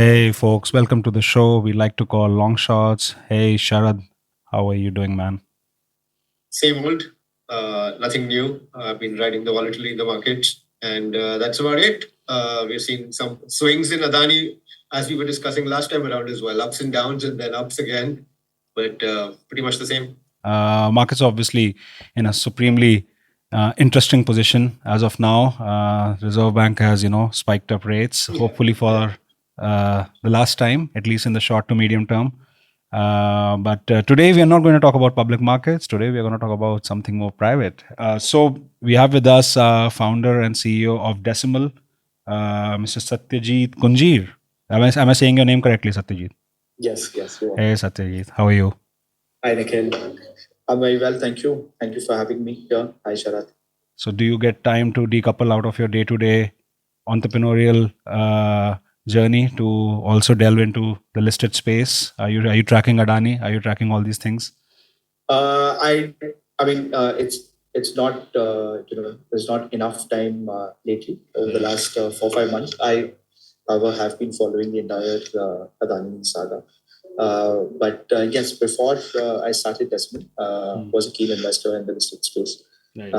Hey folks, welcome to the show we like to call Long Shots. Hey Sharad, how are you doing, man? Same old, nothing new. I've been riding the volatility in the market, and that's about it. We've seen some swings in Adani, as we were discussing last time around as well, ups and downs, and then ups again, but pretty much the same. Markets obviously in a supremely interesting position as of now. Reserve Bank has spiked up rates, hopefully for the last time, at least in the short to medium term. But today we are not going to talk about public markets. Today we are going to talk about something more private. So we have with us founder and CEO of Deciml, Mr. Satyajeet Kunjeer. Am I saying your name correctly, Satyajeet? Yes, you are. Hey, Satyajeet. How are you? Hi, Nikhil. I'm very well, thank you. Thank you for having me here. Hi, Sharat. So, do you get time to decouple out of your day-to-day entrepreneurial journey to also delve into the listed space? Are you tracking Adani? Are you tracking all these things? I mean, it's not there's not enough time lately over the last 4-5 months. I however have been following the entire Adani saga. But yes, before I started Deciml, was a keen investor in the listed space. Right.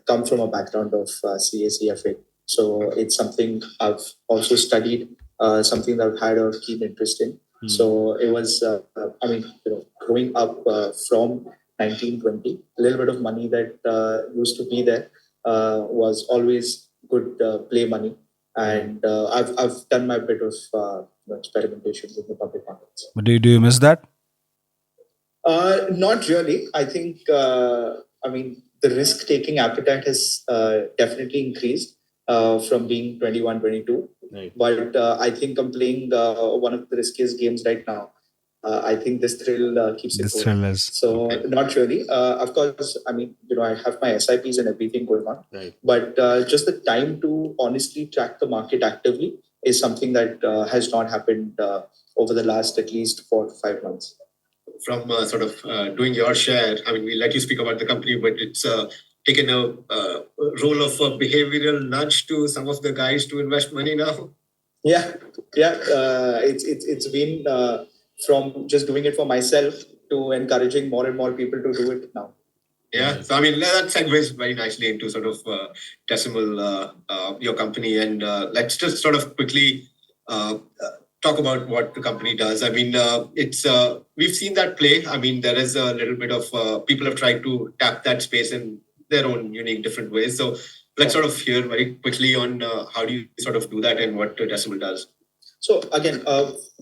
Come from a background of CA, so it's something I've also studied, something that I've had a keen interest in. So it was, growing up from 1920, a little bit of money that used to be there was always good play money. And I've done my bit of experimentation with the public markets. But do you miss that? Not really. I think, the risk-taking appetite has definitely increased from being 21, 22. Right. But I think I'm playing one of the riskiest games right now. I think this thrill keeps it This going. thrill is So not really. Of course, I have my SIPs and everything going on. right. But just the time to honestly track the market actively is something that has not happened over the last at least 4 to 5 months. From doing your share, I mean, we let you speak about the company, but it's taken a role of a behavioral nudge to some of the guys to invest money now. Yeah. It's been from just doing it for myself to encouraging more and more people to do it now. Yeah, so I mean that segues very nicely into sort of Deciml, your company, and let's just sort of quickly talk about what the company does. I mean, it's we've seen that play. I mean, there is a little bit of people have tried to tap that space in their own unique, different ways. So let's sort of hear very quickly on how do you sort of do that and what Deciml does. So again,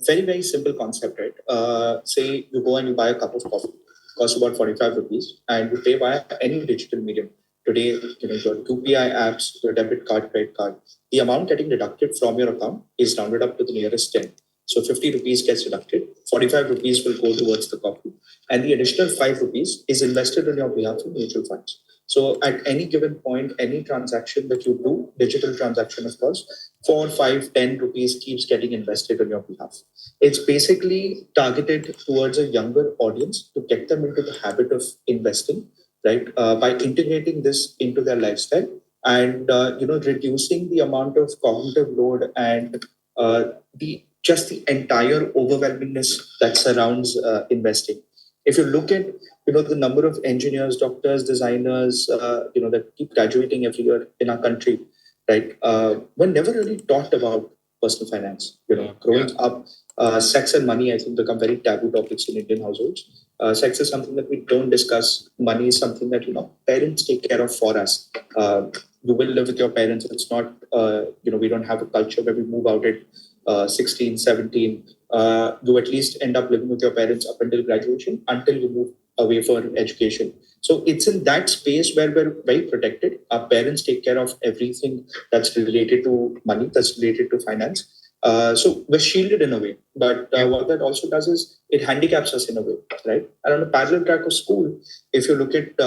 very, very simple concept, right? Say you go and you buy a cup of coffee, costs about 45 rupees, and you pay via any digital medium. Today, your UPI apps, your debit card, credit card, the amount getting deducted from your account is rounded up to the nearest 10. So 50 rupees gets deducted, 45 rupees will go towards the coffee, and the additional 5 rupees is invested on your behalf in mutual funds. So at any given point, any transaction that you do, digital transaction, of course, 4, 5, 10 rupees keeps getting invested on your behalf. It's basically targeted towards a younger audience to get them into the habit of investing, right? By integrating this into their lifestyle and reducing the amount of cognitive load and the entire overwhelmingness that surrounds investing. If you look at the number of engineers, doctors, designers that keep graduating every year in our country, right? Were never really taught about personal finance. Growing up, sex and money, I think, become very taboo topics in Indian households. Sex is something that we don't discuss. Money is something that parents take care of for us. You will live with your parents. It's not we don't have a culture where we move out at 16, 17. You at least end up living with your parents up until graduation, until you move away for education. So it's in that space where we're very protected. Our parents take care of everything that's related to money, that's related to finance. So we're shielded in a way. But what that also does is it handicaps us in a way, right? And on the parallel track of school, if you look at,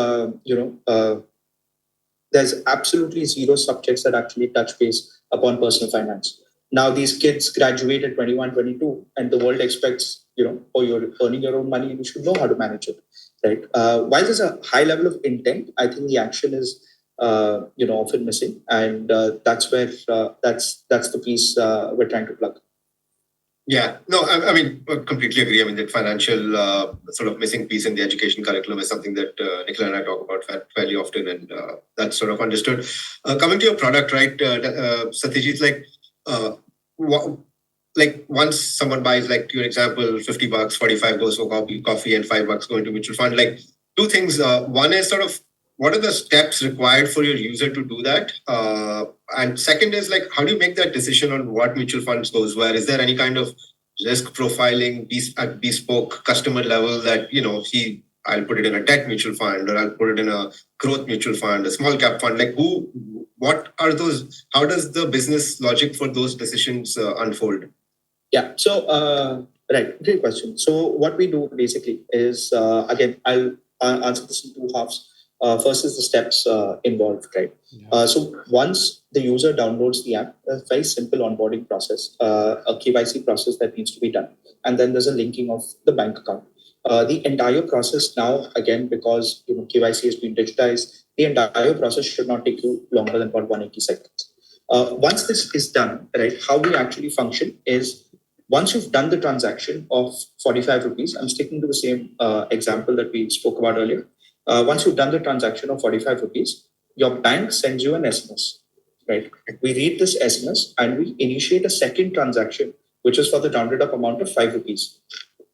there's absolutely zero subjects that actually touch base upon personal finance. Now these kids graduate at 21, 22, and the world expects, oh, you're earning your own money and you should know how to manage it, right? While there's a high level of intent, I think the action is, often missing. And that's where, that's the piece we're trying to plug. Yeah, no, I mean, I completely agree. I mean, that financial sort of missing piece in the education curriculum is something that Nicola and I talk about fairly often, and that's sort of understood. Coming to your product, right, Satyajit, uh, wha- like once someone buys, like your example, $50, 45 goes for coffee, and $5 going to mutual fund. Like two things. One is sort of what are the steps required for your user to do that? And second is like, how do you make that decision on what mutual funds goes where? Is there any kind of risk profiling at bespoke customer level that, I'll put it in a tech mutual fund or I'll put it in a growth mutual fund, a small cap fund? Like what are those? How does the business logic for those decisions unfold? Yeah. So, right, great question. So, what we do basically is, again, I'll answer this in two halves. First is the steps involved, right? Yeah. So, once the user downloads the app, a very simple onboarding process, a KYC process that needs to be done, and then there's a linking of the bank account. The entire process now, again, because KYC has been digitized, the entire process should not take you longer than about 180 seconds. Once this is done, right, how we actually function is once you've done the transaction of 45 rupees, I'm sticking to the same example that we spoke about earlier. Once you've done the transaction of 45 rupees, your bank sends you an SMS, right? We read this SMS and we initiate a second transaction, which is for the rounded up amount of 5 rupees.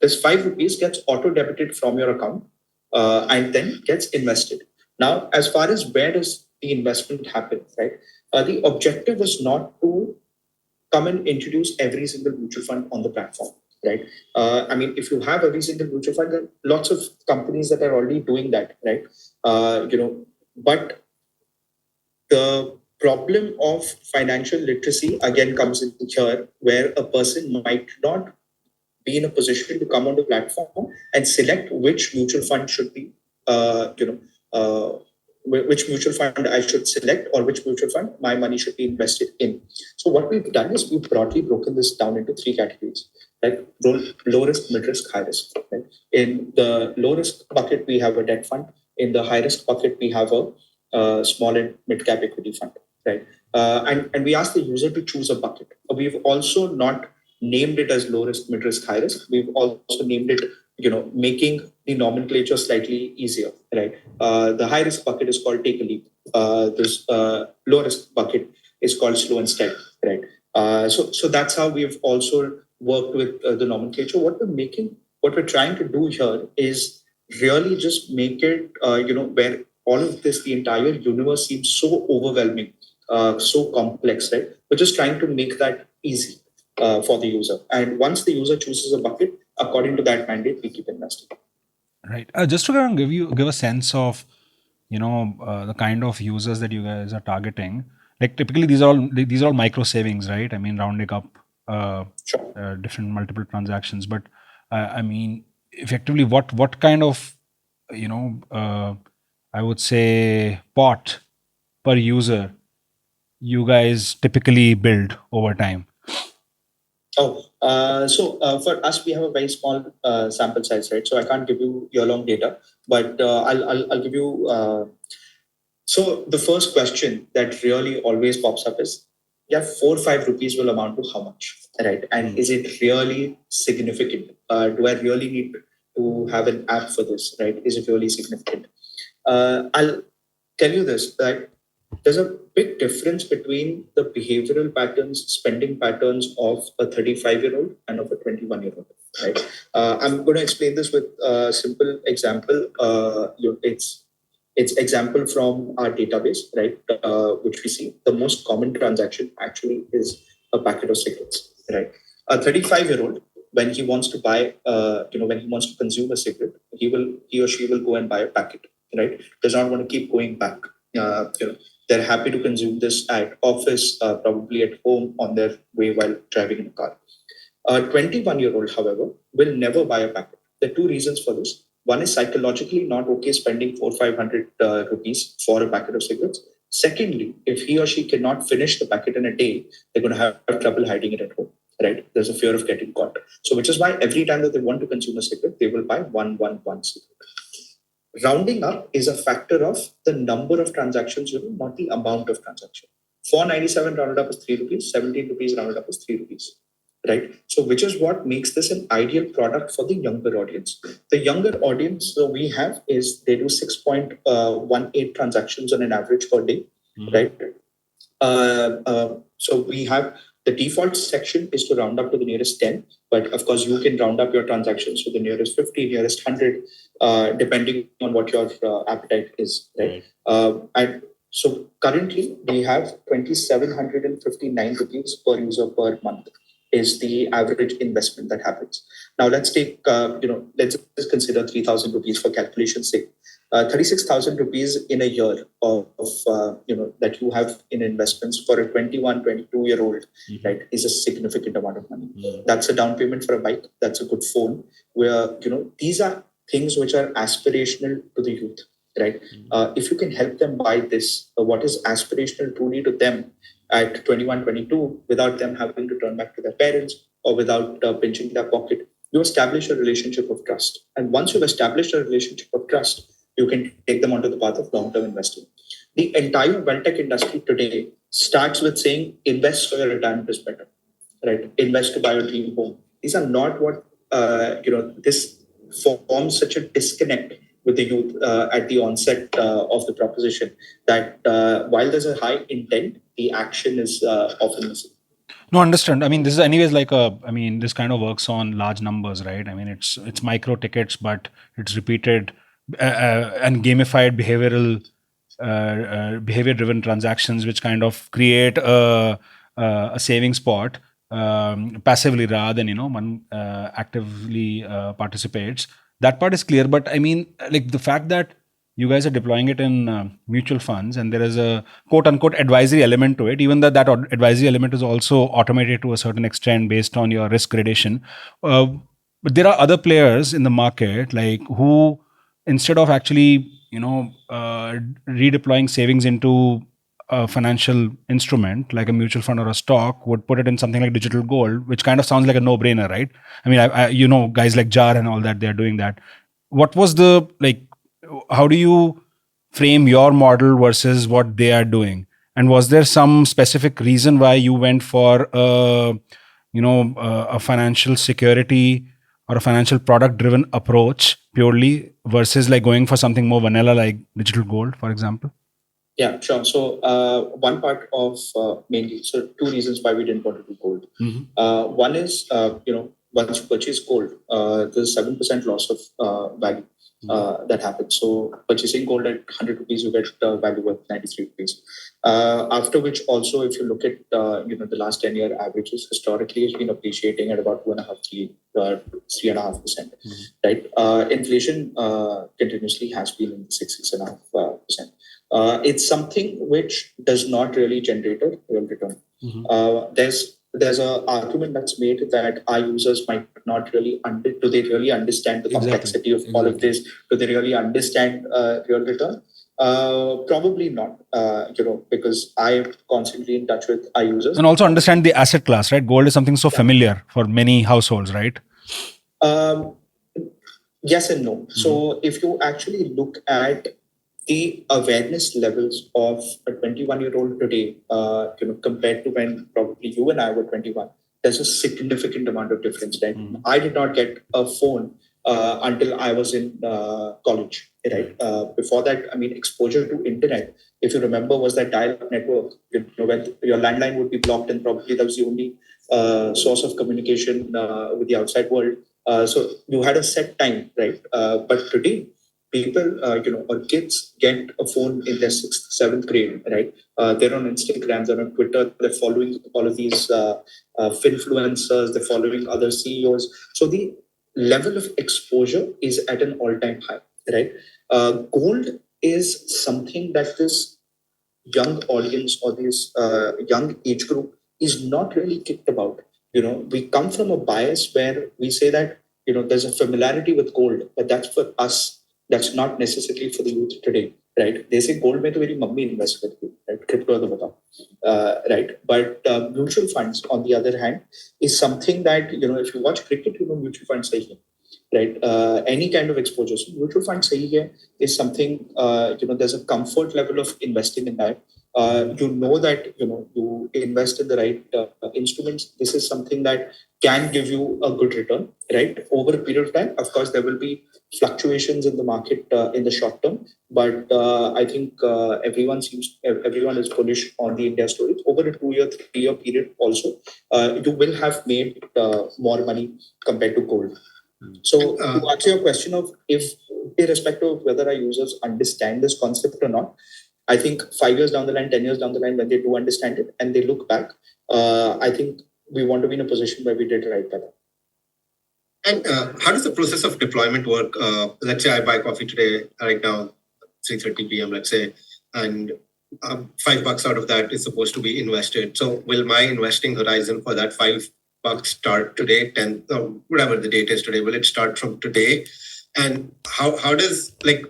This 5 rupees gets auto debited from your account and then gets invested. Now, as far as where does the investment happen, right? The objective is not to come and introduce every single mutual fund on the platform, right? I mean, if you have every single mutual fund, then lots of companies that are already doing that, right? But the problem of financial literacy again comes in here, where a person might not be in a position to come on the platform and select which mutual fund should be, which mutual fund I should select or which mutual fund my money should be invested in. So what we've done is we've broadly broken this down into three categories, like low risk, mid risk, high risk. Right? In the low risk bucket, we have a debt fund. In the high risk bucket, we have a small and mid cap equity fund. Right? And we ask the user to choose a bucket. We've also not named it as low risk, mid risk, high risk. We've also named it, making the nomenclature slightly easier, right? The high risk bucket is called take a leap. This low risk bucket is called slow and steady, right? So that's how we've also worked with the nomenclature. What we're trying to do here is really just make it, where all of this, the entire universe seems so overwhelming, so complex, right? We're just trying to make that easy for the user. And once the user chooses a bucket, according to that mandate, we keep investing. Right. Just to kind of give a sense of, the kind of users that you guys are targeting. Like typically these are all micro savings, right? I mean, rounding up Sure. different multiple transactions. But I mean, effectively, what kind of, I would say pot per user you guys typically build over time? So for us, we have a very small sample size, right? So I can't give you year-long data, but I'll give you. So the first question that really always pops up is, yeah, 4 or 5 rupees will amount to how much, right? And is it really significant? Do I really need to have an app for this, right? Is it really significant? I'll tell you this, that there's a big difference between the behavioral patterns, spending patterns of a 35-year-old and of a 21-year-old, right? I'm going to explain this with a simple example. It's example from our database, right? Which we see the most common transaction actually is a packet of cigarettes, right? A 35-year-old, when he wants to buy, when he wants to consume a cigarette, he or she will go and buy a packet, right? Does not want to keep going back. They're happy to consume this at office, probably at home on their way while driving in a car. A 21-year-old, however, will never buy a packet. There are two reasons for this. One is psychologically not okay spending 400-500 rupees for a packet of cigarettes. Secondly, if he or she cannot finish the packet in a day, they're going to have trouble hiding it at home, right? There's a fear of getting caught. So, which is why every time that they want to consume a cigarette, they will buy one cigarette. Rounding up is a factor of the number of transactions, not the amount of transaction. 497 rounded up is 3 rupees, 17 rupees rounded up is 3 rupees. right? So which is what makes this an ideal product for the younger audience. The younger audience we have is they do 6.18 transactions on an average per day, right? So we have the default section is to round up to the nearest 10, but of course you can round up your transactions to the nearest 50, nearest 100, depending on what your appetite is, right? And so currently we have 2,759 rupees per user per month is the average investment that happens. Now let's take, let's just consider 3,000 rupees for calculation's sake. 36,000 rupees in a year of that you have in investments for a 21, 22-year-old, right, is a significant amount of money. That's a down payment for a bike. That's a good phone. Where, these are things which are aspirational to the youth, right? If you can help them buy this, what is aspirational truly to them at 21, 22, without them having to turn back to their parents or without pinching their pocket, you establish a relationship of trust. And once you've established a relationship of trust, you can take them onto the path of long-term investing. The entire wealth tech industry today starts with saying, invest so your retirement is better, right? Invest to buy your dream home. These are not what, this forms such a disconnect with the youth at the onset of the proposition that while there's a high intent, the action is often missing. No, understand. I mean, this is anyways this kind of works on large numbers, right? I mean, it's micro tickets, but it's repeated and gamified behavior-driven transactions, which kind of create a saving spot passively rather than one actively participates. That part is clear, but I mean, like the fact that you guys are deploying it in mutual funds and there is a quote unquote advisory element to it, even that advisory element is also automated to a certain extent based on your risk gradation. But there are other players in the market like who, instead of actually redeploying savings into a financial instrument like a mutual fund or a stock, would put it in something like digital gold, which kind of sounds like a no-brainer, right? I mean, guys like Jar and all that, they're doing that. What was the how do you frame your model versus what they are doing? And was there some specific reason why you went for a financial security or a financial product driven approach purely versus like going for something more vanilla like digital gold, for example? Yeah, sure. So one part of mainly, so two reasons why we didn't want to do gold. One is, once you purchase gold, there's 7% loss of value that happens. So purchasing gold at 100 rupees, you get value worth 93 rupees. After which also, if you look at, the last 10-year averages, historically it's been appreciating at about 3.5%, right? Inflation continuously has been in 6.5%. It's something which does not really generate a real return. There's an argument that's made that our users might not really do they really understand the complexity of all of this? Do they really understand real return? Probably not, because I'm constantly in touch with our users. And also understand the asset class, right? Gold is something so familiar for many households, right? Yes and no. So if you actually look at the awareness levels of a 21-year-old today, compared to when probably you and I were 21, there's a significant amount of difference. Right? I did not get a phone until I was in college. Right? Before that, I mean, exposure to internet, if you remember, was that dial-up network. When your landline would be blocked, and probably that was the only source of communication with the outside world. So you had a set time, right? But today, people, or kids get a phone in their 6th, 7th grade, right? They're on Instagram, they're on Twitter, they're following all of these finfluencers, they're following other CEOs. So the level of exposure is at an all-time high, right? Gold is something that this young audience or this young age group is not really kicked about. We come from a bias where we say that, there's a familiarity with gold, but that's for us. That's not necessarily for the youth today, right? They say gold mein to meri mummy invest karti, right? Crypto to batao, right? But mutual funds, on the other hand, is something that, if you watch cricket, mutual funds sahi hai, right? Any kind of exposure. So mutual funds sahi hai is something, there's a comfort level of investing in that. you know that you invest in the right instruments. This is something that can give you a good return, right? Over a period of time. Of course, there will be fluctuations in the market in the short term, but I think everyone is bullish on the India story. Over a 2-year, 3-year period also, you will have made more money compared to gold. So to answer your question of if, irrespective of whether our users understand this concept or not, I think 5 years down the line, 10 years down the line, when they do understand it and they look back, I think we want to be in a position where we did right by them. And how does the process of deployment work? Let's say I buy coffee today, right now, 3:30 p.m., let's say, and $5 out of that is supposed to be invested. So will my investing horizon for that $5 start today, 10, whatever the date is today, will it start from today? And how does, do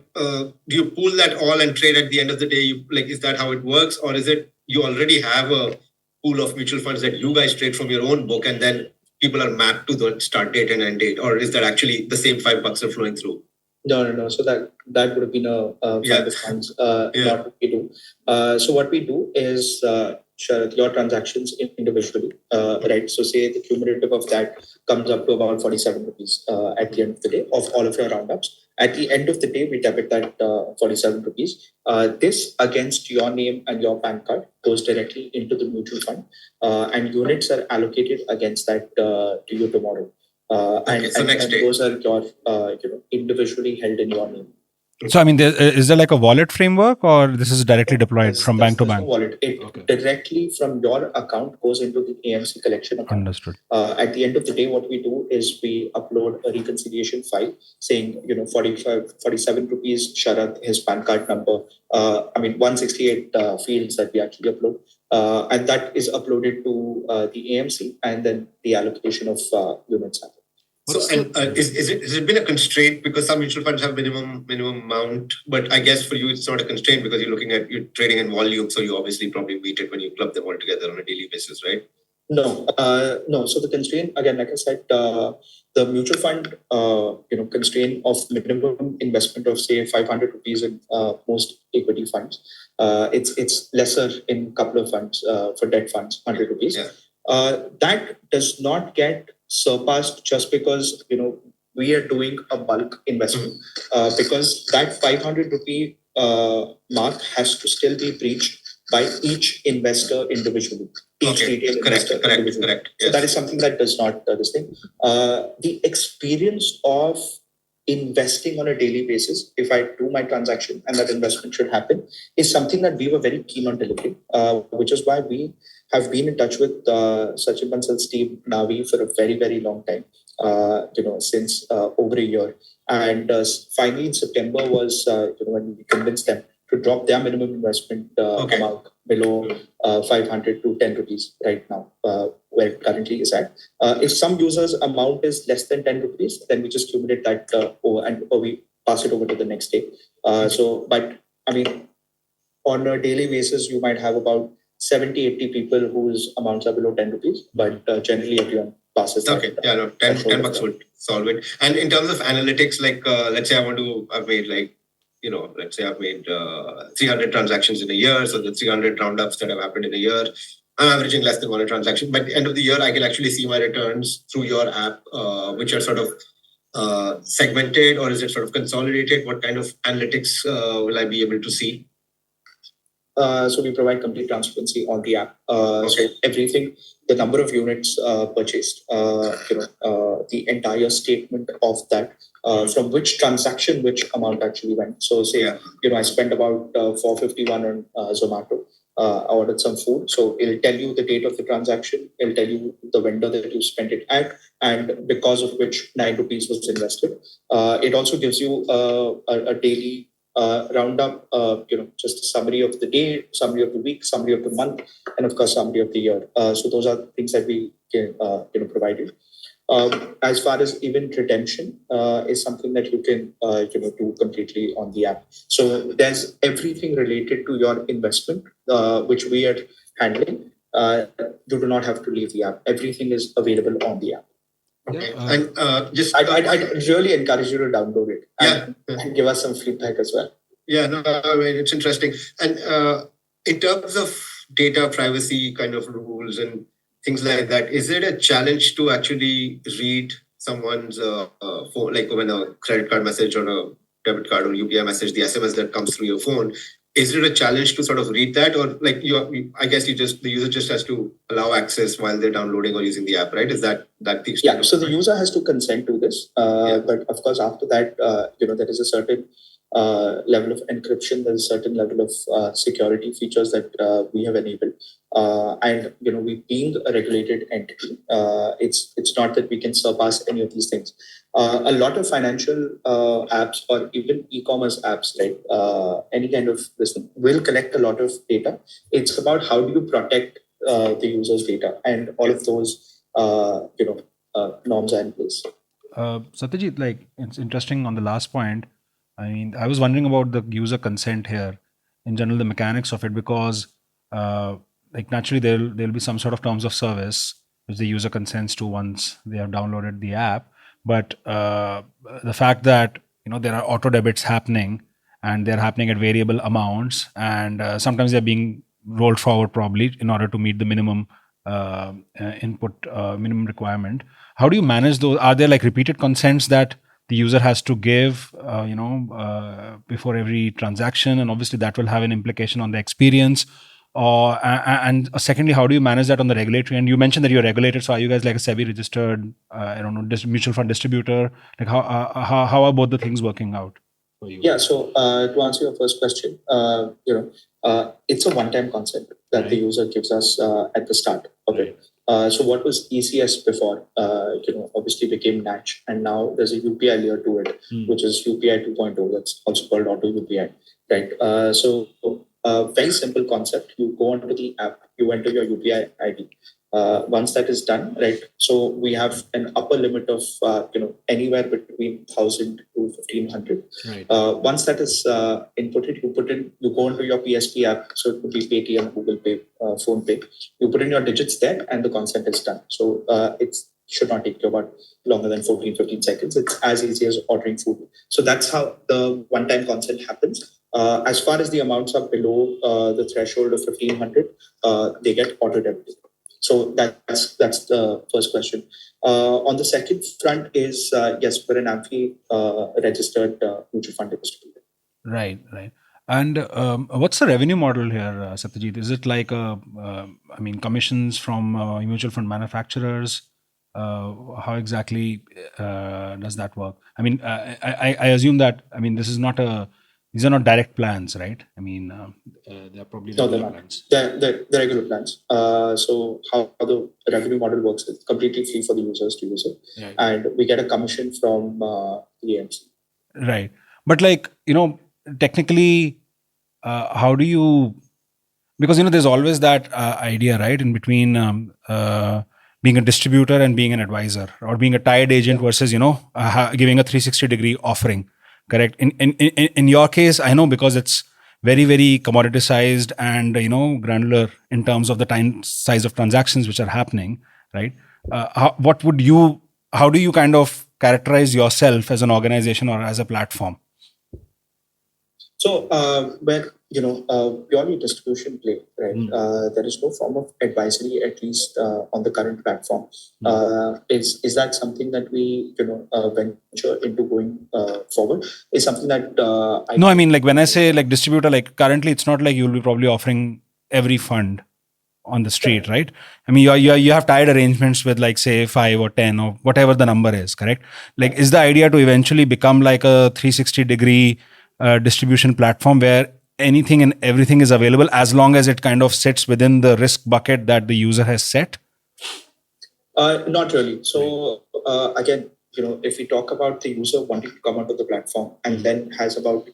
you pool that all and trade at the end of the day? Is that how it works? Or is it you already have a pool of mutual funds that you guys trade from your own book and then people are mapped to the start date and end date? Or is that actually the same $5 are flowing through? No. So that would have been a fund of funds, not what we do. So what we do is share your transactions individually, right? So say the cumulative of that comes up to about 47 rupees at the end of the day of all of your roundups. At the end of the day, we debit that 47 rupees. This against your name and your PAN card goes directly into the mutual fund, and units are allocated against that to you tomorrow. And those are your individually held in your name. So, I mean, is there like a wallet framework, or this is directly deployed from bank to bank? Wallet. It directly from your account goes into the AMC collection account. Understood. At the end of the day, what we do is we upload a reconciliation file saying, 47 rupees, Sharath, his PAN card number. 168 fields that we actually upload. And that is uploaded to the AMC, and then the allocation of units happen. So, has it been a constraint because some mutual funds have minimum amount, but I guess for you it's not a constraint because you're trading in volume, so you obviously probably meet it when you club them all together on a daily basis, right? No. So the constraint, again, like I said, the mutual fund, constraint of minimum investment of say 500 rupees in most equity funds. It's lesser in a couple of funds for debt funds, 100 rupees. Yeah. That does not get surpassed just because we are doing a bulk investment, because that 500 rupee mark has to still be breached by each investor individually. Correct. Yes. So that is something that does not this thing. The experience of investing on a daily basis, if I do my transaction and that investment should happen, is something that we were very keen on delivering, which is why we have been in touch with Sachin Bansal's team, Navi, for a very, very long time, since over a year. And finally in September was when we convinced them to drop their minimum investment amount below 500 to 10 rupees right now, where it currently is at. If some users' amount is less than 10 rupees, then we just accumulate that or we pass it over to the next day. But I mean, on a daily basis, you might have about 70, 80 people whose amounts are below 10 rupees, but generally everyone passes. Okay, that. 10 bucks would solve it. And in terms of analytics, let's say I've made 300 transactions in a year. So the 300 roundups that have happened in a year, I'm averaging less than one transaction. But at the end of the year, I can actually see my returns through your app, which are sort of segmented, or is it sort of consolidated? What kind of analytics will I be able to see? So we provide complete transparency on the app. So everything, the number of units purchased, the entire statement of that, from which transaction, which amount actually went. So say, I spent about 451 on Zomato. I ordered some food. So it'll tell you the date of the transaction. It'll tell you the vendor that you spent it at, and because of which 9 rupees was invested. It also gives you a daily roundup, just a summary of the day, summary of the week, summary of the month, and of course, summary of the year. So those are things that we can, provided. As far as even redemption is something that you can, do completely on the app. So there's everything related to your investment, which we are handling. You do not have to leave the app. Everything is available on the app. Okay. And I'd really encourage you to download it and give us some feedback as well. Yeah, no, I mean, it's interesting. And in terms of data privacy kind of rules and things like that, is it a challenge to actually read someone's phone, like when a credit card message or a debit card or UPI message, the SMS that comes through your phone? Is it a challenge to sort of read that, or like I guess the user just has to allow access while they're downloading or using the app, right? Is that the extent? Yeah. So the user has to consent to this, but of course after that, there is a certain level of encryption. There's a certain level of security features that we have enabled, and we being a regulated entity, it's not that we can surpass any of these things. A lot of financial apps or even e-commerce apps, right? Any kind of business will collect a lot of data. It's about how do you protect the user's data, and all of those norms are in place. Satyajit, like it's interesting on the last point. I mean, I was wondering about the user consent here, in general, the mechanics of it, because like naturally there'll be some sort of terms of service which the user consents to once they have downloaded the app. But the fact that there are auto debits happening and they're happening at variable amounts, and sometimes they're being rolled forward probably in order to meet the minimum input minimum requirement. How do you manage those? Are there like repeated consents that the user has to give before every transaction, and obviously that will have an implication on the experience? Or and secondly, how do you manage that on the regulatory? And you mentioned that you're regulated, so are you guys like a SEBI registered mutual fund distributor? Like how are both the things working out for you? Yeah, so to answer your first question, it's a one-time consent that the user gives us at the start of it. So what was ECS before, obviously became NACH, and now there's a UPI layer to it, which is UPI 2.0. That's also called auto UPI, right? So very simple concept. You go onto the app, you enter your UPI ID. Once that is done, right? So we have an upper limit of anywhere between 1,000 to 1,500. Right. Once that is inputted, you go into your PSP app. So it could be Paytm, Google Pay, Phone Pay. You put in your digits there, and the consent is done. So it should not take you about longer than 15 seconds. It's as easy as ordering food. So that's how the one-time consent happens. As far as the amounts are below the threshold of 1,500, they get auto-debited. So that's the first question. On the second front is, yes, we're an AMFI registered mutual fund distributor. Right. And what's the revenue model here, Satyajit? Is it like commissions from mutual fund manufacturers? How exactly does that work? I mean, I assume that these are not direct plans, right? I mean, they're probably regular plans. They're regular plans. So how the revenue model works is completely free for the users to use it, right. And we get a commission from the AMC. Right, but technically, how do you? Because there's always that idea, right, in between being a distributor and being an advisor, or being a tied agent versus giving a 360-degree offering. Correct. In your case, I know, because it's very, very commoditized and granular in terms of the time size of transactions which are happening, right? How do you kind of characterize yourself as an organization or as a platform? So purely distribution play, right? There is no form of advisory, at least on the current platform. Is that something that we venture into going forward? Is something that no, I mean, like when I say like distributor, like currently it's not like you'll be probably offering every fund on the street, right? I mean, you have tied arrangements with like say 5 or 10 or whatever the number is, correct? Like, is the idea to eventually become like a 360-degree distribution platform where anything and everything is available as long as it kind of sits within the risk bucket that the user has set? Not really. So again, if we talk about the user wanting to come onto the platform and then has about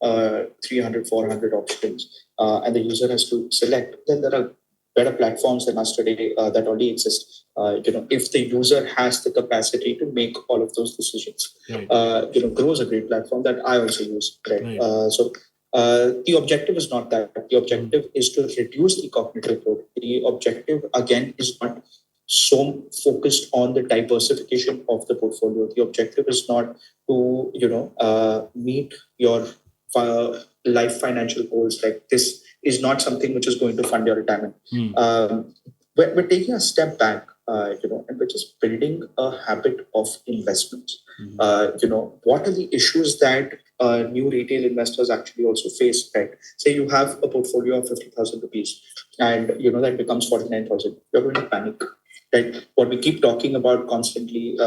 300, 400 options, and the user has to select, then there are better platforms than us today that already exist. If the user has the capacity to make all of those decisions, right. Grow is a great platform that I also use. Right. So the objective is not that. The objective is to reduce the cognitive load. The objective again is not so focused on the diversification of the portfolio. The objective is not to meet your life financial goals. Like, this is not something which is going to fund your retirement. We're taking a step back, and we're just building a habit of investments. What are the issues that new retail investors actually also face, right? Say you have a portfolio of 50,000 rupees and that becomes 49,000. You're going to panic, right? What we keep talking about constantly,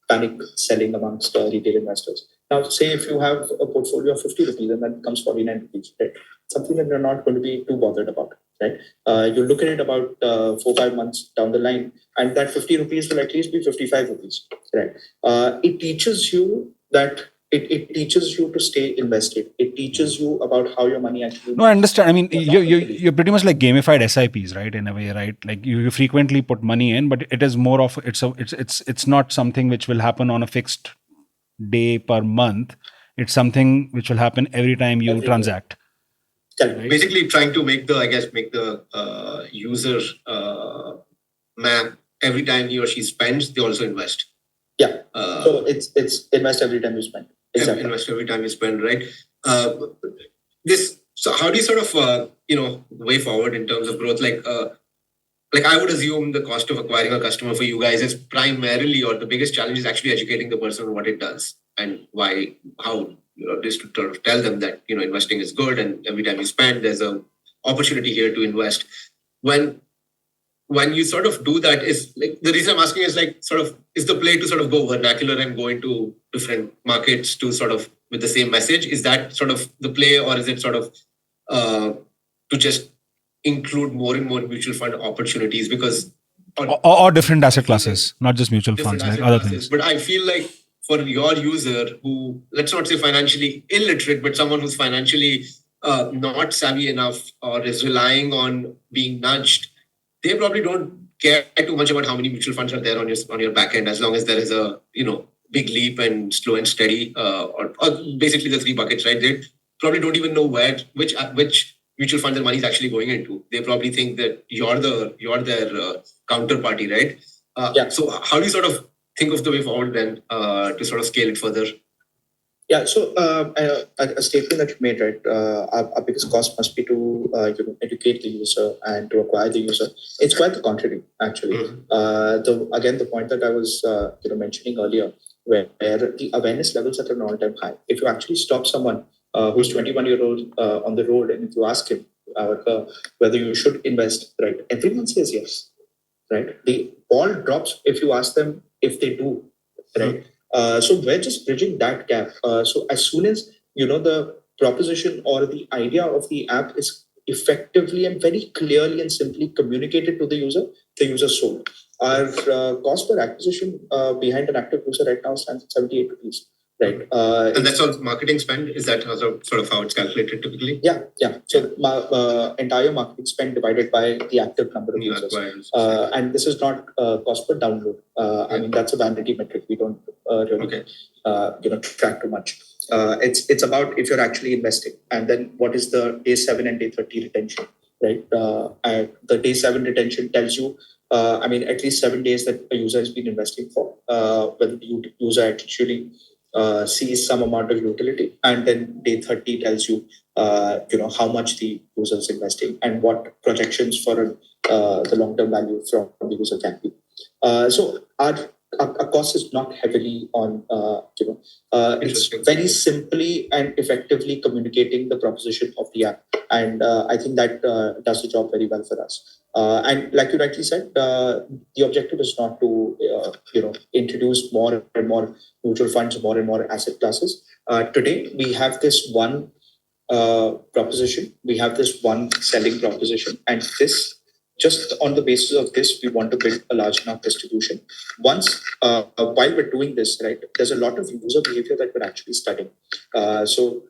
panic selling amongst retail investors. Now, say if you have a portfolio of 50 rupees and that becomes 49 rupees, right? Something that you're not going to be too bothered about, right? You look at it about 4-5 months down the line, and that 50 rupees will at least be 55 rupees, right? It teaches you that it teaches you to stay invested. It teaches you about how your money actually. No, I understand. I mean, you're pretty much like gamified SIPs, right? In a way, right? Like you frequently put money in, but it is more of it's not something which will happen on a fixed day per month. It's something which will happen every time you transact. Right? Basically, trying to make the user map every time he or she spends, they also invest. Yeah. So it's invest every time you spend. Exactly. Invest every time you spend, right? So how do you sort of way forward in terms of growth? Like I would assume the cost of acquiring a customer for you guys is primarily, or the biggest challenge is actually educating the person on what it does and how just to sort of tell them that investing is good and every time you spend there's a opportunity here to invest. When you sort of do that, is like the reason I'm asking is like sort of is the play to sort of go vernacular and go into different markets to sort of with the same message? Is that sort of the play, or is it sort of to just include more and more mutual fund opportunities because or different asset classes, not just mutual funds, like other things. But I feel like for your user who, let's not say financially illiterate, but someone who's financially not savvy enough or is relying on being nudged, they probably don't care too much about how many mutual funds are there on your back end, as long as there is a big leap and slow and steady, or basically the three buckets, right? They probably don't even know which mutual fund their money is actually going into. They probably think that you're their counterparty, right? So how do you sort of think of the way forward then to sort of scale it further? Yeah, so a statement that you made, right? Our biggest cost must be to educate the user and to acquire the user. It's quite the contrary, actually. The point that I was mentioning earlier, where the awareness levels are at an all-time high. If you actually stop someone who's 21-year-old on the road, and if you ask him whether you should invest, right, everyone says yes, right? The ball drops if you ask them if they do, right? So we're just bridging that gap. So as soon as the proposition or the idea of the app is effectively and very clearly and simply communicated to the user sold. Our cost per acquisition behind an active user right now stands at 78 rupees. Right. And that's all marketing spend? Is that sort of how it's calculated typically? Yeah. So entire marketing spend divided by the active number of users. And this is not cost per download. I mean, that's a vanity metric. We don't really track too much. It's about if you're actually investing. And then what is the day 7 and day 30 retention, right? And the day 7 retention tells you, at least 7 days that a user has been investing for, whether the user actually sees some amount of utility, and then day 30 tells you, how much the user is investing and what projections for the long-term value from the user can be. So our cost is not heavily on, it's very simply and effectively communicating the proposition of the app, and I think that does the job very well for us. And like you rightly said, the objective is not to introduce more and more mutual funds, more and more asset classes. Today we have this one proposition, we have this one selling proposition, and this, just on the basis of this, we want to build a large enough distribution. Once, while we're doing this, right, there's a lot of user behavior that we're actually studying. So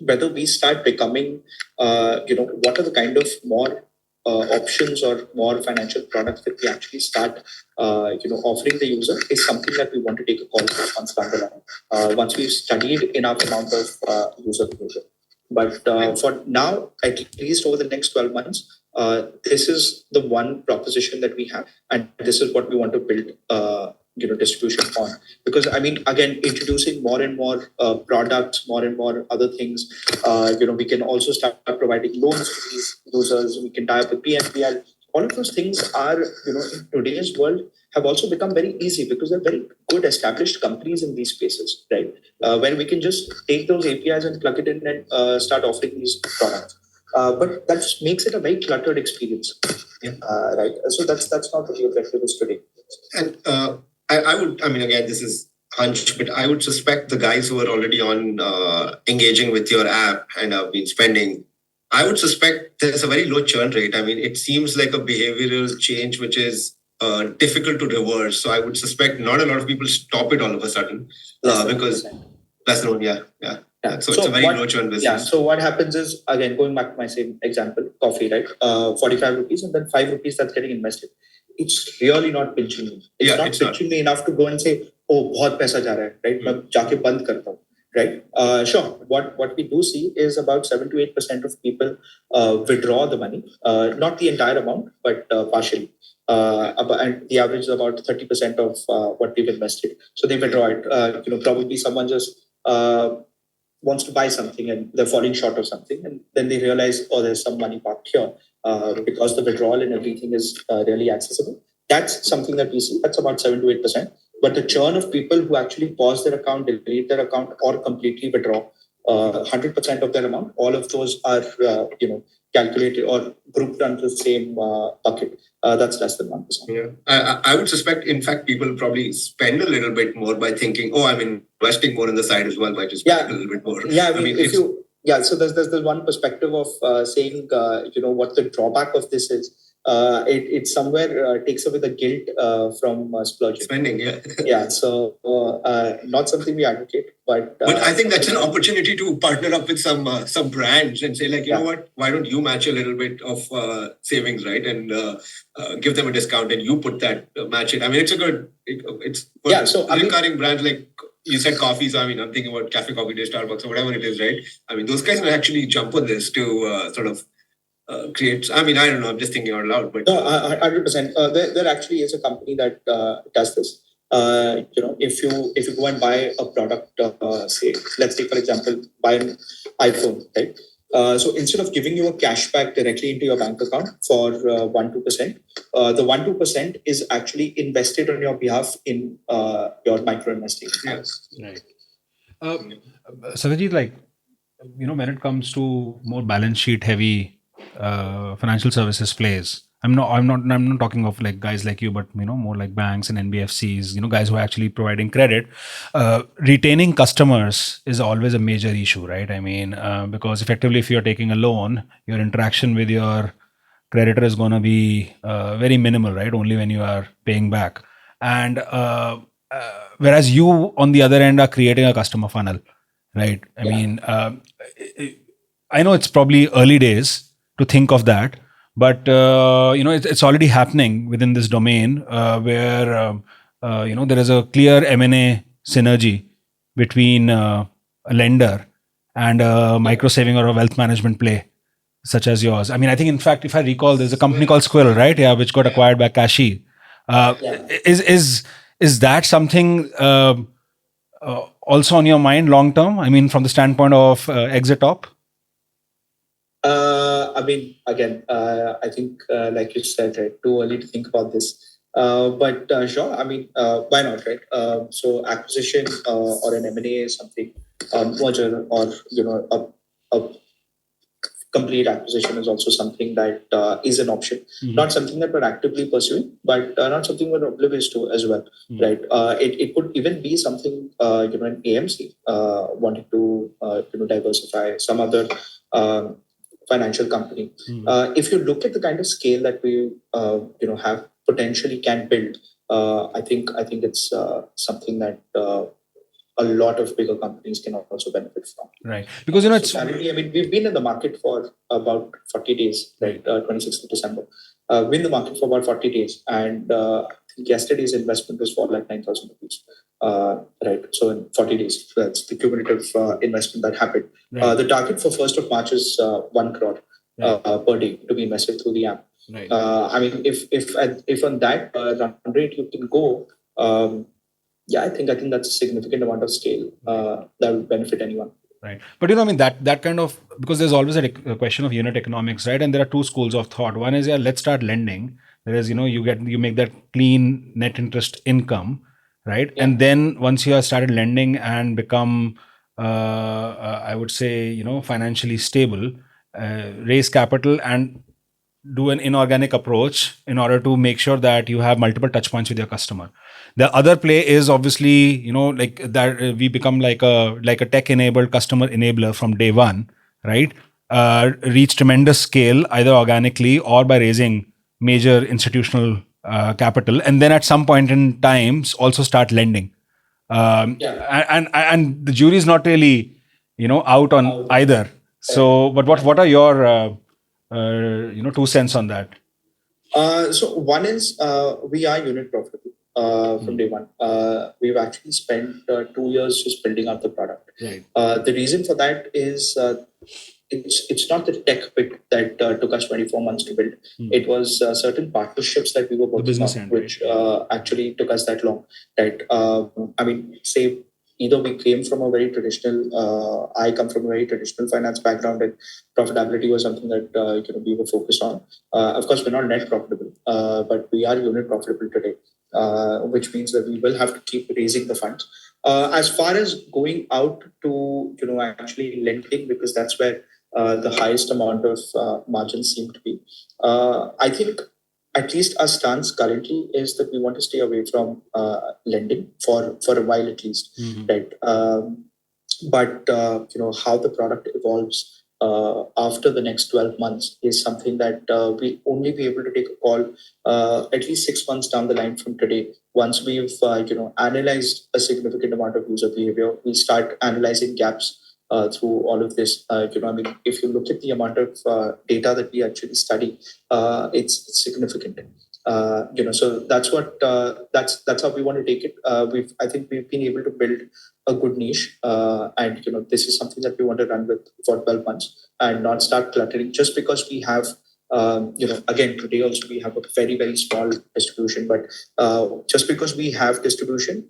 whether we start becoming, what are the kind of more options or more financial products that we actually start, offering the user is something that we want to take a call for once down the line, once we've studied enough amount of user behavior. But for now, at least over the next 12 months, this is the one proposition that we have, and this is what we want to build distribution on. Because I mean, again, introducing more and more products, more and more other things. We can also start providing loans to these users. We can tie up with PNPL. All of those things are, in today's world, have also become very easy because they're very good established companies in these spaces, right? Where we can just take those APIs and plug it in and start offering these products. But that just makes it a very cluttered experience, right? So that's not what the objective is today. And I mean, again, this is hunch, but I would suspect the guys who are already on engaging with your app and have been spending, I would suspect there's a very low churn rate. I mean, it seems like a behavioral change which is difficult to reverse. So I would suspect not a lot of people stop it all of a sudden because less than yeah. So it's a very low churn business. Yeah. So what happens is, again, going back to my same example, coffee, right? 45 rupees and then 5 rupees that's getting invested. It's really not pinching me. It's not pinching me enough to go and say, oh, बहुत पैसा जा रहा है, right? मैं जाके बंद करता हूँ, right? Sure. What we do see is about 7 to 8% of people withdraw the money, not the entire amount, but partially. And the average is about 30% of what we've invested. So they withdraw it. Probably someone just wants to buy something and they're falling short of something, and then they realize, oh, there's some money parked here because the withdrawal and everything is really accessible. That's something that we see. That's about 7 to 8%. But the churn of people who actually pause their account, delete their account, or completely withdraw 100% of their amount, all of those are calculated or grouped under the same bucket. That's less than 1%. Yeah, I would suspect, in fact, people probably spend a little bit more by thinking, oh, I'm investing more on the side as well by just spending a little bit more. Yeah, so there's one perspective of saying, what the drawback of this is. It somewhere takes away the guilt from splurging. Spending, yeah. Yeah, so not something we advocate, but I think that's an opportunity to partner up with some brands and say, like, you know what, why don't you match a little bit of savings, right? And give them a discount and you put that, match it. I mean, it's recurring brands like, you said coffee, so I mean, I'm thinking about Cafe Coffee Day, Starbucks, or whatever it is, right? I mean, those guys will actually jump on this to sort of create. I mean, I don't know. I'm just thinking out loud, but no, 100%. There actually is a company that does this. If you go and buy a product, say, let's take for example, buy an iPhone, right? So instead of giving you a cashback directly into your bank account for 1-2%, the 1-2% is actually invested on your behalf in your micro investing. Yes. Right. Satyajeet, like, when it comes to more balance sheet heavy financial services plays, I'm not talking of like guys like you, but more like banks and NBFCs, guys who are actually providing credit. Retaining customers is always a major issue, right? I mean, because effectively, if you're taking a loan, your interaction with your creditor is going to be very minimal, right? Only when you are paying back. And whereas you, on the other end, are creating a customer funnel, right? I mean, I know it's probably early days to think of that, but it's already happening within this domain where there is a clear M&A synergy between a lender and a micro saving or a wealth management play such as yours. I mean, I think, in fact, if I recall, there's a company called Squill, right? Yeah, which got acquired by Kashi. Is that something also on your mind long term? I mean, from the standpoint of exit op? I mean, again, I think, like you said, right, too early to think about this. But sure, I mean, why not, right? So acquisition or an M&A is something, merger or, a complete acquisition is also something that is an option. Mm-hmm. Not something that we're actively pursuing, but not something we're oblivious to as well, right? It could even be something, an AMC wanting to, diversify some other financial company. If you look at the kind of scale that we, have potentially can build, I think it's something that a lot of bigger companies can also benefit from. Right. Because, it's... I mean, we've been in the market for about 40 days, right? 26th of December. We've been in the market for about 40 days. And yesterday's investment was for like 9,000 rupees. Right. So in 40 days, that's the cumulative investment that happened. Right. The target for 1st of March is 1 crore per day to be invested through the app. Right. I mean, if on that run rate you can go, I think that's a significant amount of scale that would benefit anyone. Right. But I mean that kind of, because there's always a question of unit economics, right? And there are two schools of thought. One is, let's start lending. There is, you make that clean net interest income, right? Yeah. And then once you have started lending and become, I would say, financially stable, raise capital and do an inorganic approach in order to make sure that you have multiple touch points with your customer. The other play is obviously, like that we become like a tech enabled customer enabler from day one, right? Reach tremendous scale either organically or by raising major institutional capital, and then at some point in time also start lending. And the jury is not really out on either. So, but what are your 2 cents on that? So one is we are unit profitable from day one. We've actually spent 2 years just building up the product. Right. The reason for that is it's not the tech bit that took us 24 months to build. It was certain partnerships that we were working on, which actually took us that long. Right. Say either we came from a very traditional, I come from a very traditional finance background, and profitability was something that we were focused on. Of course, we're not net profitable, but we are unit profitable today, which means that we will have to keep raising the funds. As far as going out to actually lending, because that's where the highest amount of margins seem to be. I think at least our stance currently is that we want to stay away from lending for a while at least, right? But how the product evolves after the next 12 months is something that we'll only be able to take a call at least 6 months down the line from today. Once we've analyzed a significant amount of user behavior, we start analyzing gaps through all of this. If you look at the amount of data that we actually study, it's significant. So that's what that's how we want to take it. I think we've been able to build a good niche, and this is something that we want to run with for 12 months and not start cluttering just because we have. Again, today also we have a very, very small distribution, but just because we have distribution,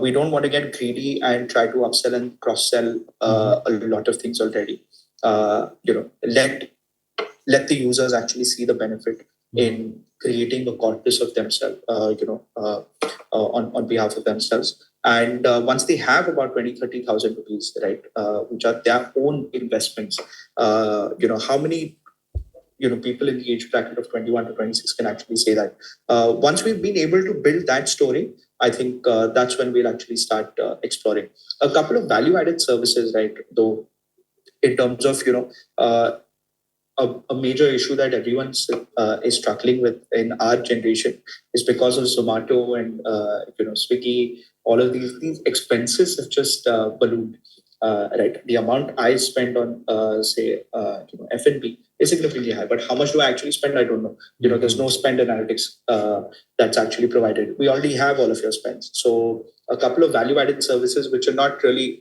we don't want to get greedy and try to upsell and cross-sell a lot of things already. Let the users actually see the benefit in creating a corpus of themselves, on behalf of themselves. And once they have about 20,000-30,000 rupees, right, which are their own investments, how many people in the age bracket of 21 to 26 can actually say that. Once we've been able to build that story, I think that's when we'll actually start exploring a couple of value-added services, right? Though, in terms of a major issue that everyone is struggling with in our generation is because of Zomato and Swiggy. All of these expenses have just ballooned. Right, the amount I spend on say F&B is significantly high, but how much do I actually spend? I don't know. There's no spend analytics that's actually provided. We already have all of your spends. So a couple of value-added services which not really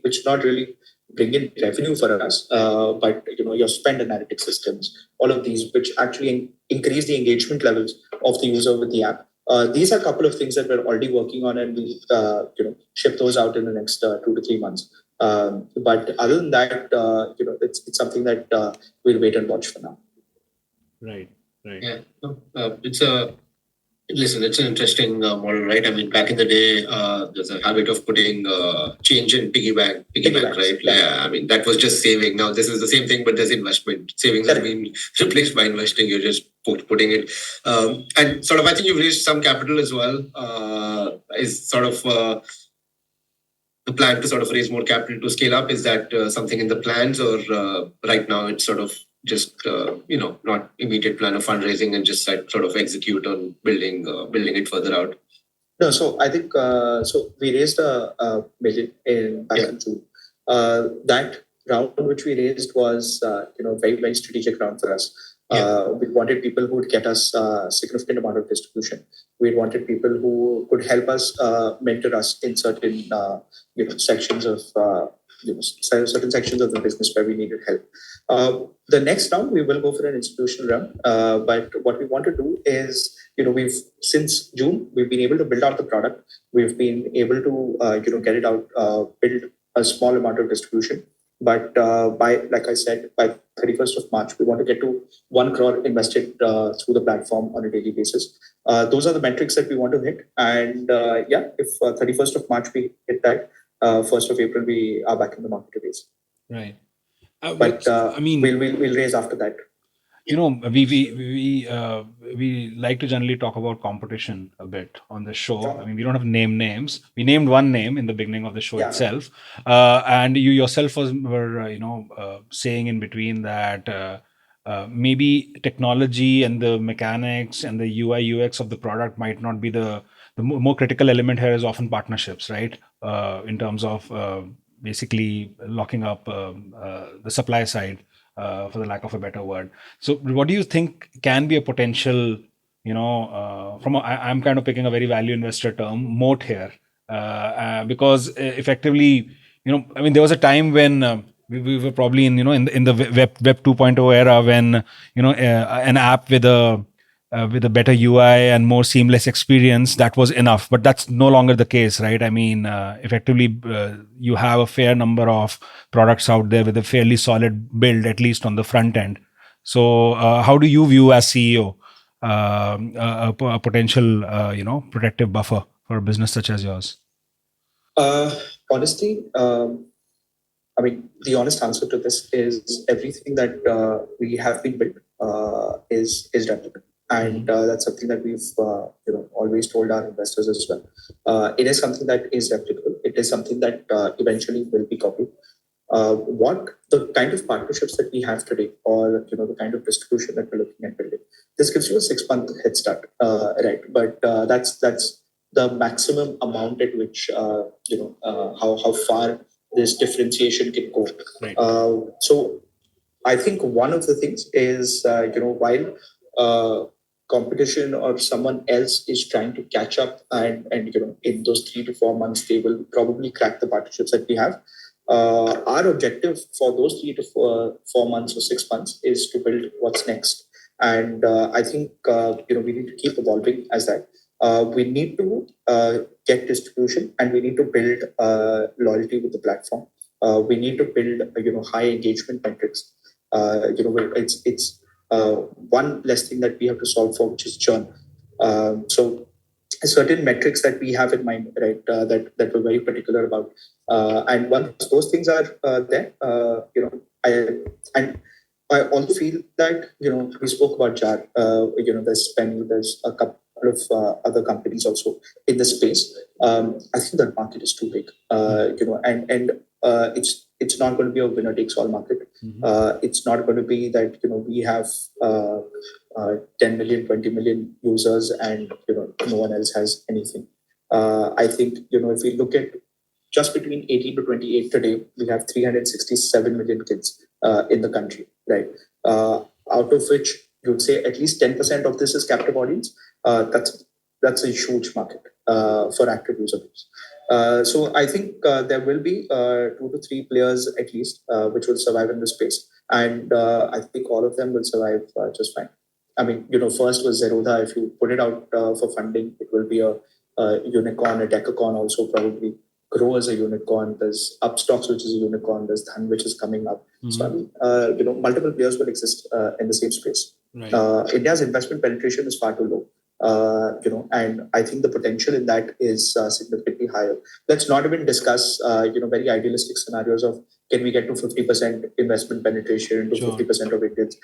bring in revenue for us, but your spend analytics systems, all of these which actually increase the engagement levels of the user with the app. These are a couple of things that we're already working on, and we'll ship those out in the next 2 to 3 months. But other than that, it's something that we'll wait and watch for now. Right. Yeah, it's an interesting model, right? I mean, back in the day, there's a habit of putting change in piggy bank, right? Yeah, I mean, that was just saving. Now this is the same thing, but there's investment. Savings has been replaced by investing. You're just putting it. And sort of, I think you've raised some capital as well. Is sort of the plan to sort of raise more capital to scale up? Is that something in the plans, or right now it's sort of just not immediate plan of fundraising and just sort of execute on building it further out? No, so I think so we raised a million back in June. That round which we raised was very, very strategic round for us. We wanted people who would get us a significant amount of distribution. We wanted people who could help us mentor us in certain sections of certain sections of the business where we needed help. The next round we will go for an institutional round, but what we want to do is, we've since June we've been able to build out the product. We've been able to get it out, build a small amount of distribution. But by, like I said, by 31st of March, we want to get to 1 crore invested through the platform on a daily basis. Those are the metrics that we want to hit. And if 31st of March we hit that, 1st of April we are back in the market raise. Right. But we'll raise after that. We like to generally talk about competition a bit on the show. I mean, we don't have name names. We named one name in the beginning of the show itself, and you yourself were saying in between that maybe technology and the mechanics and the UI UX of the product might not be the more critical element here is often partnerships, right? In terms of basically locking up the supply side. For the lack of a better word. So what do you think can be a potential, I'm kind of picking a very value investor term, moat here, because effectively, there was a time when we were probably in the web 2.0 era when, an app with a better UI and more seamless experience, that was enough. But that's no longer the case, right? I mean, effectively, you have a fair number of products out there with a fairly solid build, at least on the front end. So how do you view as CEO a potential, protective buffer for a business such as yours? Honestly, the honest answer to this is everything that we have been built is replicable. And that's something that we've always told our investors as well. It is something that is replicable. It is something that eventually will be copied. What the kind of partnerships that we have today, or the kind of distribution that we're looking at building, this gives you a 6-month head start, right? But that's the maximum amount at which how far this differentiation can go. Right. So I think one of the things is while competition or someone else is trying to catch up, and in those 3 to 4 months they will probably crack the partnerships that we have. Our objective for those 3 to 4 months or 6 months is to build what's next. And I think we need to keep evolving as that. We need to get distribution, and we need to build loyalty with the platform. We need to build high engagement metrics. It's one less thing that we have to solve for, which is churn. So certain metrics that we have in mind, right, that we're very particular about. And once those things are there, I also feel that, we spoke about Jar, there's Penny, there's a couple of other companies also in the space. I think that market is too big, and it's not going to be a winner takes all market. It's not going to be that, we have 10 million, 20 million users and, no one else has anything. I think, if we look at just between 18 to 28 today, we have 367 million kids in the country, right? Out of which you would say at least 10% of this is captive audience. That's a huge market for active user base. So I think there will be 2 to 3 players at least which will survive in this space, and I think all of them will survive just fine. I mean, first was Zerodha. If you put it out for funding, it will be a unicorn, a decacorn also probably. Grow as a unicorn. There's Upstocks, which is a unicorn. There's Dhan, which is coming up. So I mean, multiple players will exist in the same space. Right. India's investment penetration is far too low. And I think the potential in that is significantly higher. Let's not even discuss, very idealistic scenarios of can we get to 50% investment penetration, to 50% of Indians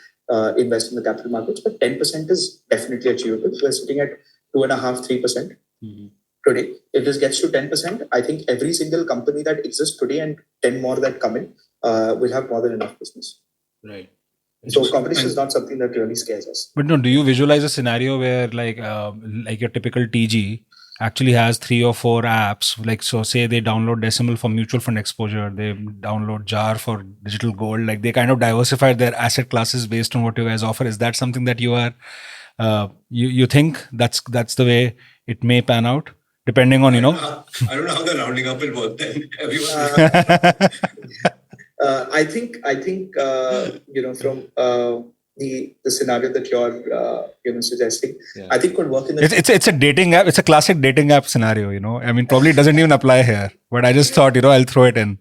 invest in the capital markets, but 10% is definitely achievable. We're sitting at 2.5%, 3%. Today, if this gets to 10%, I think every single company that exists today and 10 more that come in will have more than enough business. Right. So competition is not something that really scares us. But no, do you visualize a scenario where like your typical TG actually has 3 or 4 apps? Like, so say they download Deciml for mutual fund exposure, they download Jar for digital gold. Like they kind of diversify their asset classes based on what you guys offer. Is that something that you are, you think that's the way it may pan out? depending on, I don't know how the rounding up will work then. Everyone. I think from the scenario that you're suggesting, I think could work in the it's a dating app. It's a classic dating app scenario. I mean, probably doesn't even apply here, but I just thought, I'll throw it in.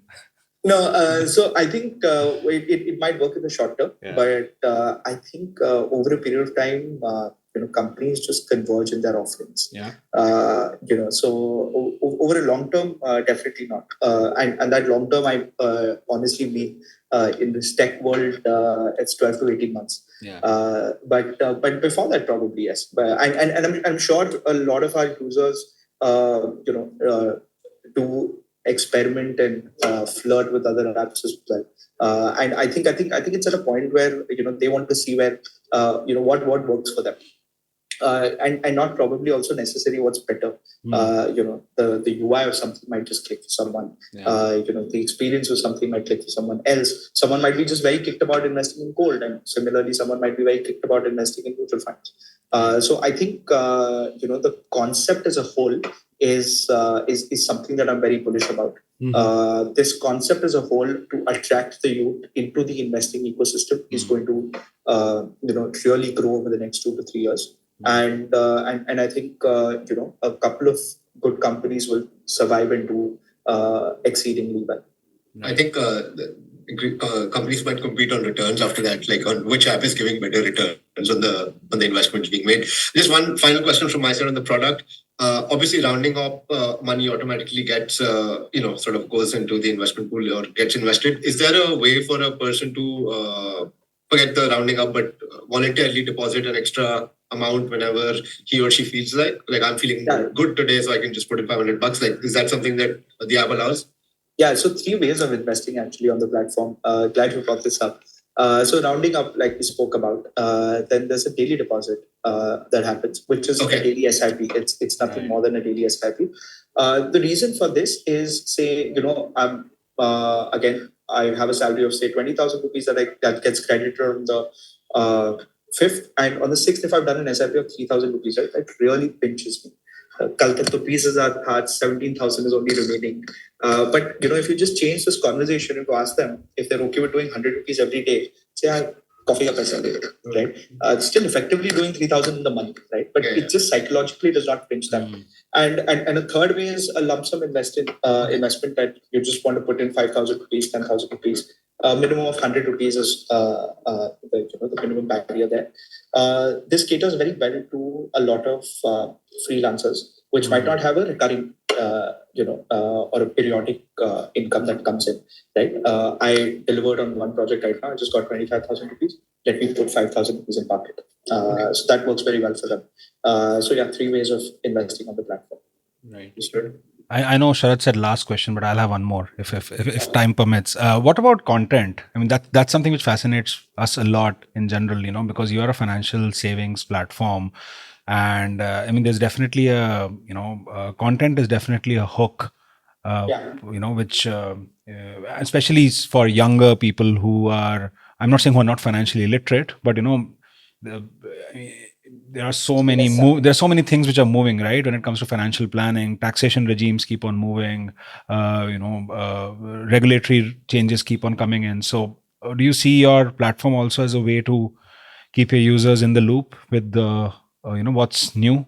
No, so I think it might work in the short term, but I think over a period of time, companies just converge in their offerings. So over a long term, definitely not. And that long term, I honestly mean in this tech world, it's 12 to 18 months. But before that, probably yes. But I'm sure a lot of our users, do experiment and flirt with other apps as well. And I think it's at a point where they want to see where what works for them. And not probably also necessarily what's better. The UI of something might just click for someone. The experience of something might click for someone else. Someone might be just very kicked about investing in gold, and similarly, someone might be very kicked about investing in mutual funds. So I think the concept as a whole is something that I'm very bullish about. This concept as a whole to attract the youth into the investing ecosystem is going to really grow over the next 2 to 3 years. And I think a couple of good companies will survive and do exceedingly well. I think companies might compete on returns after that, like on which app is giving better returns on the investments being made. Just one final question from my side on the product. Obviously, rounding up money automatically gets sort of goes into the investment pool or gets invested. Is there a way for a person to forget the rounding up but voluntarily deposit an extra amount whenever he or she feels like I'm feeling good today, so I can just put in $500? Like, is that something that the app allows? Yeah, so 3 ways of investing actually on the platform. Glad you brought this up. So rounding up, like we spoke about, then there's a daily deposit that happens, which is a daily SIP. It's nothing more than a daily SIP. The reason for this is, say, I'm again, I have a salary of say 20,000 rupees that gets credited on the 5th, and on the 6th, if I've done an SIP of 3,000 rupees, right, that really pinches me. Kalkata pieces are hard, 17,000 is only remaining. But if you just change this conversation and to ask them if they're okay with doing 100 rupees every day, say, coffee ka paisa, right? Still effectively doing 3,000 in the month, right? But it just psychologically does not pinch them. And a third way is a lump sum investment that you just want to put in 5,000 rupees, 10,000 rupees. Minimum of 100 rupees is the minimum barrier there. This caters very well to a lot of freelancers, which might not have a recurring, or a periodic income that comes in, right? I delivered on one project right now. I just got 25,000 rupees. Let me put 5,000 rupees in pocket. So that works very well for them. So yeah, 3 ways of investing on the platform. Right. I know Sharad said last question, but I'll have one more if time permits. What about content? I mean, that's something which fascinates us a lot in general, because you are a financial savings platform. And I mean, there's definitely content is definitely a hook, which especially for younger people who are, I'm not saying who are not financially literate, but there are so many there's so many things which are moving, right? When it comes to financial planning, taxation regimes keep on moving, regulatory changes keep on coming in. So do you see your platform also as a way to keep your users in the loop with the what's new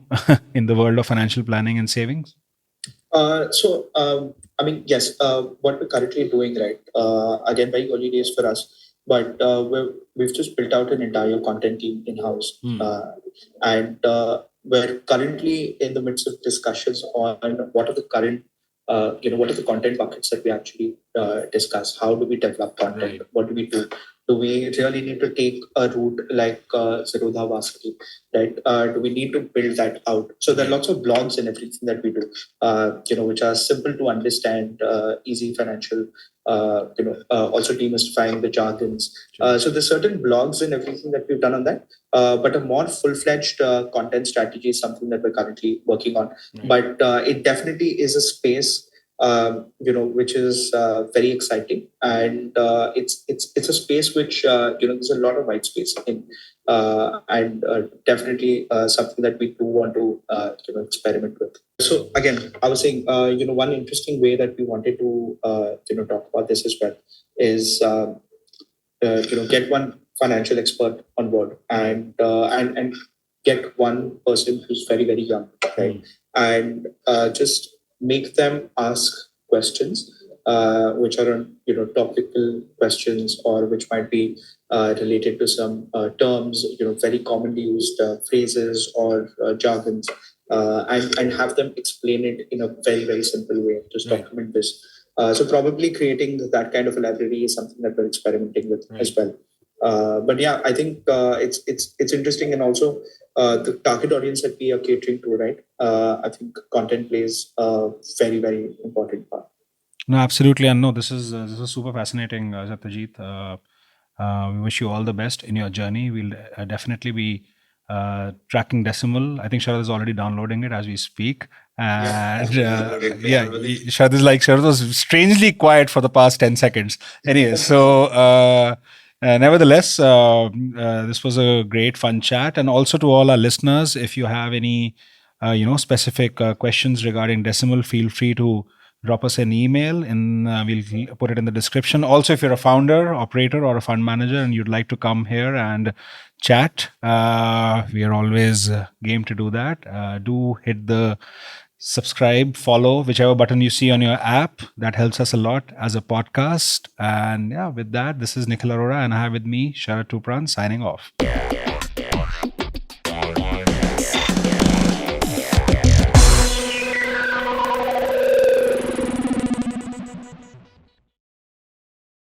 in the world of financial planning and savings? I mean, yes, what we're currently doing, right? Again, very early days for us, but we've just built out an entire content team in-house. And we're currently in the midst of discussions on what are the current, what are the content buckets that we actually discuss? How do we develop content? Right. What do we do? Do we really need to take a route like Zerodha Vasaki, right? Do we need to build that out? So there are lots of blogs and everything that we do, which are simple to understand, easy financial, also demystifying the jargons. So there's certain blogs and everything that we've done on that. But a more full-fledged content strategy is something that we're currently working on. Right. But it definitely is a space which is very exciting, and it's a space which there's a lot of white space in, and definitely something that we do want to experiment with. So again, I was saying, one interesting way that we wanted to talk about this as well is get one financial expert on board, and get one person who's very very young, right? And just make them ask questions which are on topical questions, or which might be related to some terms, very commonly used phrases or jargons, and have them explain it in a very very simple way. Just document this. So probably creating that kind of a library is something that we're experimenting with as well. But yeah, I think it's interesting, and also the target audience that we are catering to, right? I think content plays a very very important part. No, absolutely, and no, this is super fascinating, Satyajeet. We wish you all the best in your journey. We'll definitely be tracking Deciml. I think Sharad is already downloading it as we speak. And Sharad was strangely quiet for the past 10 seconds. Anyway, so nevertheless, this was a great fun chat. And also to all our listeners, if you have any specific questions regarding Deciml, feel free to drop us an email, and we'll put it in the description. Also, if you're a founder, operator, or a fund manager and you'd like to come here and chat, we are always game to do that. Do hit the subscribe, follow, whichever button you see on your app. That helps us a lot as a podcast. And yeah, with that, this is Nikhil Arora, and I have with me Sharad Tupran signing off.